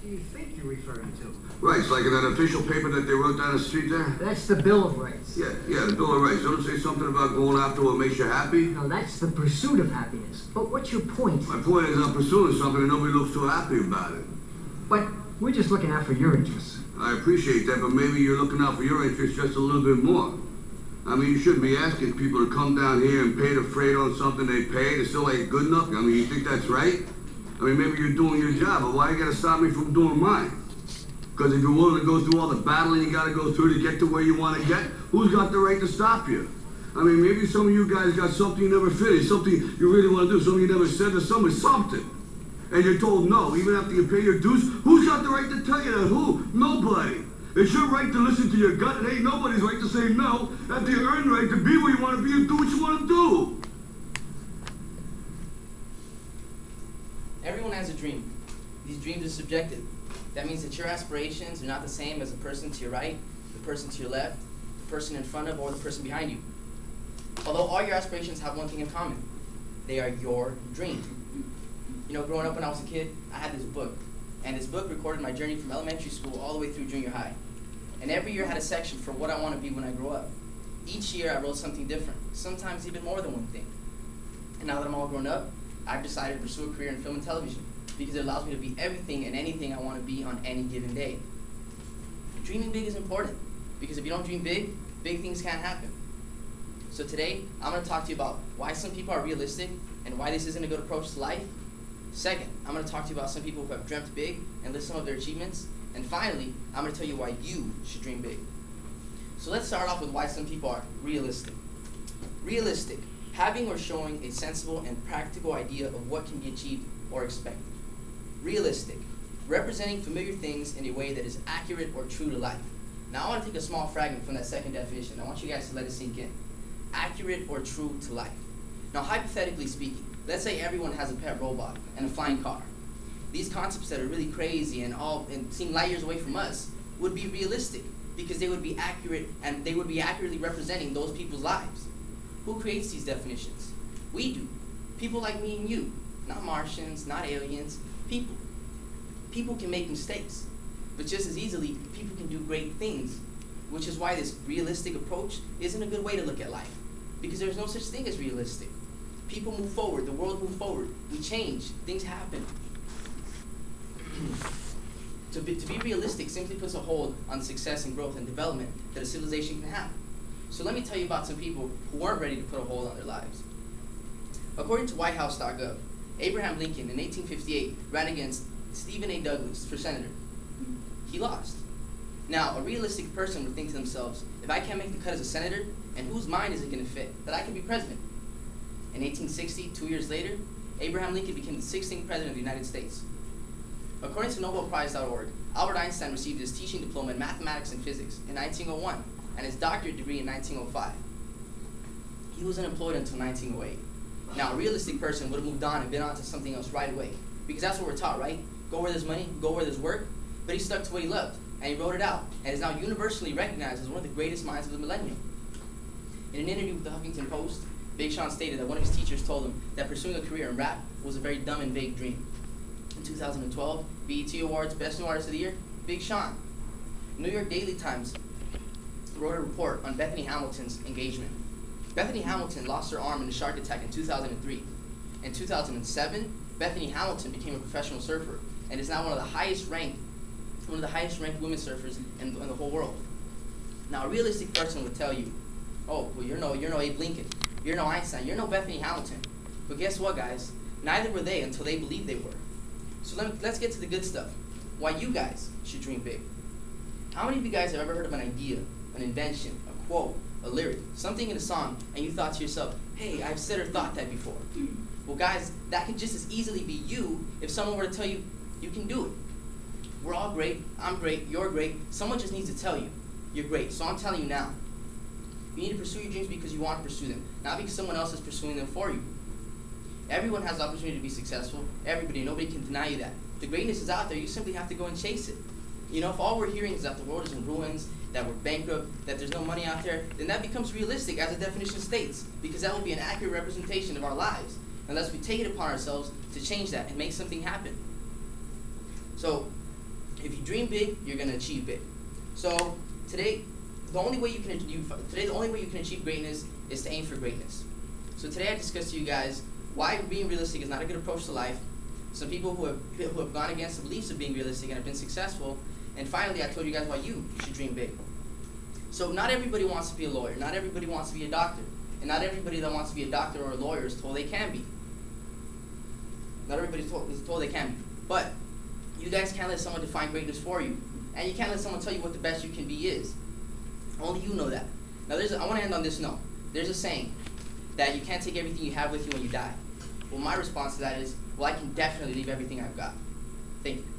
do you think you're referring to? Rights, like in that official paper that they wrote down the street there? That's the Bill of Rights. Yeah, the Bill of Rights. Don't it say something about going after what makes you happy? No, that's the pursuit of happiness. But what's your point? My point is I'm pursuing something and nobody looks too happy about it. But we're just looking out for your interests. I appreciate that, but maybe you're looking out for your interests just a little bit more. I mean, you shouldn't be asking people to come down here and pay the freight on something they paid. It still ain't good enough. I mean, you think that's right? I mean, maybe you're doing your job, but why you gotta stop me from doing mine? Because if you're willing to go through all the battling you gotta go through to get to where you want to get, who's got the right to stop you? I mean, maybe some of you guys got something you never finished, something you really want to do, something you never said to somebody, something. And you're told no, even after you pay your dues. Who's got the right to tell you that? Who? Nobody. It's your right to listen to your gut. It ain't nobody's right to say no. That's your earned right to be where you want to be and do what you want to do. Everyone has a dream. These dreams are subjective. That means that your aspirations are not the same as the person to your right, the person to your left, the person in front of, or the person behind you. Although all your aspirations have one thing in common. They are your dream. You know, growing up when I was a kid, I had this book. And this book recorded my journey from elementary school all the way through junior high. And every year had a section for what I want to be when I grow up. Each year I wrote something different, sometimes even more than one thing. And now that I'm all grown up, I've decided to pursue a career in film and television because it allows me to be everything and anything I want to be on any given day. Dreaming big is important because if you don't dream big, big things can't happen. So today, I'm going to talk to you about why some people are realistic and why this isn't a good approach to life. Second, I'm going to talk to you about some people who have dreamt big and list some of their achievements. And finally, I'm going to tell you why you should dream big. So let's start off with why some people are realistic. Realistic, having or showing a sensible and practical idea of what can be achieved or expected. Realistic, representing familiar things in a way that is accurate or true to life. Now I want to take a small fragment from that second definition. I want you guys to let it sink in. Accurate or true to life. Now hypothetically speaking, let's say everyone has a pet robot and a flying car. These concepts that are really crazy and seem light years away from us would be realistic because they would be accurate and they would be accurately representing those people's lives. Who creates these definitions? We do. People like me and you. Not Martians, not aliens. People. People can make mistakes, but just as easily, people can do great things, which is why this realistic approach isn't a good way to look at life, because there's no such thing as realistic. People move forward, the world moves forward, we change, things happen. To be realistic simply puts a hold on success and growth and development that a civilization can have. So let me tell you about some people who weren't ready to put a hold on their lives. According to whitehouse.gov, Abraham Lincoln in 1858 ran against Stephen A. Douglas for senator. He lost. Now, a realistic person would think to themselves, if I can't make the cut as a senator, and whose mind is it going to fit that I can be president? In 1860, 2 years later, Abraham Lincoln became the 16th president of the United States. According to NobelPrize.org, Albert Einstein received his teaching diploma in mathematics and physics in 1901 and his doctorate degree in 1905. He was unemployed until 1908. Now, a realistic person would have moved on and been on to something else right away, because that's what we're taught, right? Go where there's money, go where there's work. But he stuck to what he loved, and he wrote it out, and is now universally recognized as one of the greatest minds of the millennium. In an interview with the Huffington Post, Big Sean stated that one of his teachers told him that pursuing a career in rap was a very dumb and vague dream. In 2012, BET Awards Best New Artist of the Year, Big Sean. New York Daily Times wrote a report on Bethany Hamilton's engagement. Bethany Hamilton lost her arm in a shark attack in 2003. In 2007, Bethany Hamilton became a professional surfer and is now one of the highest ranked women surfers in the whole world. Now, a realistic person would tell you, oh, well, you're no Abe Lincoln, you're no Einstein, you're no Bethany Hamilton. But guess what, guys? Neither were they until they believed they were. So let's get to the good stuff. Why you guys should dream big. How many of you guys have ever heard of an idea, an invention, a quote, a lyric, something in a song, and you thought to yourself, hey, I've said or thought that before? Well, guys, that could just as easily be you if someone were to tell you, you can do it. We're all great, I'm great, you're great. Someone just needs to tell you, you're great. So I'm telling you now. You need to pursue your dreams because you want to pursue them, not because someone else is pursuing them for you. Everyone has the opportunity to be successful. Everybody, nobody can deny you that. The greatness is out there, you simply have to go and chase it. You know, if all we're hearing is that the world is in ruins, that we're bankrupt, that there's no money out there, then that becomes realistic as the definition states, because that will be an accurate representation of our lives, unless we take it upon ourselves to change that and make something happen. So, If you dream big, you're gonna achieve big. So today, the only way you can achieve greatness is to aim for greatness. So today I discussed to you guys why being realistic is not a good approach to life, some people who have gone against the beliefs of being realistic and have been successful, and finally I told you guys why you should dream big. So not everybody wants to be a lawyer, not everybody wants to be a doctor, and not everybody that wants to be a doctor or a lawyer is told they can be. Not everybody is told they can be. But you guys can't let someone define greatness for you, and you can't let someone tell you what the best you can be is. Only you know that. Now I want to end on this note. There's a saying that you can't take everything you have with you when you die. Well, my response to that is, well, I can definitely leave everything I've got. Thank you.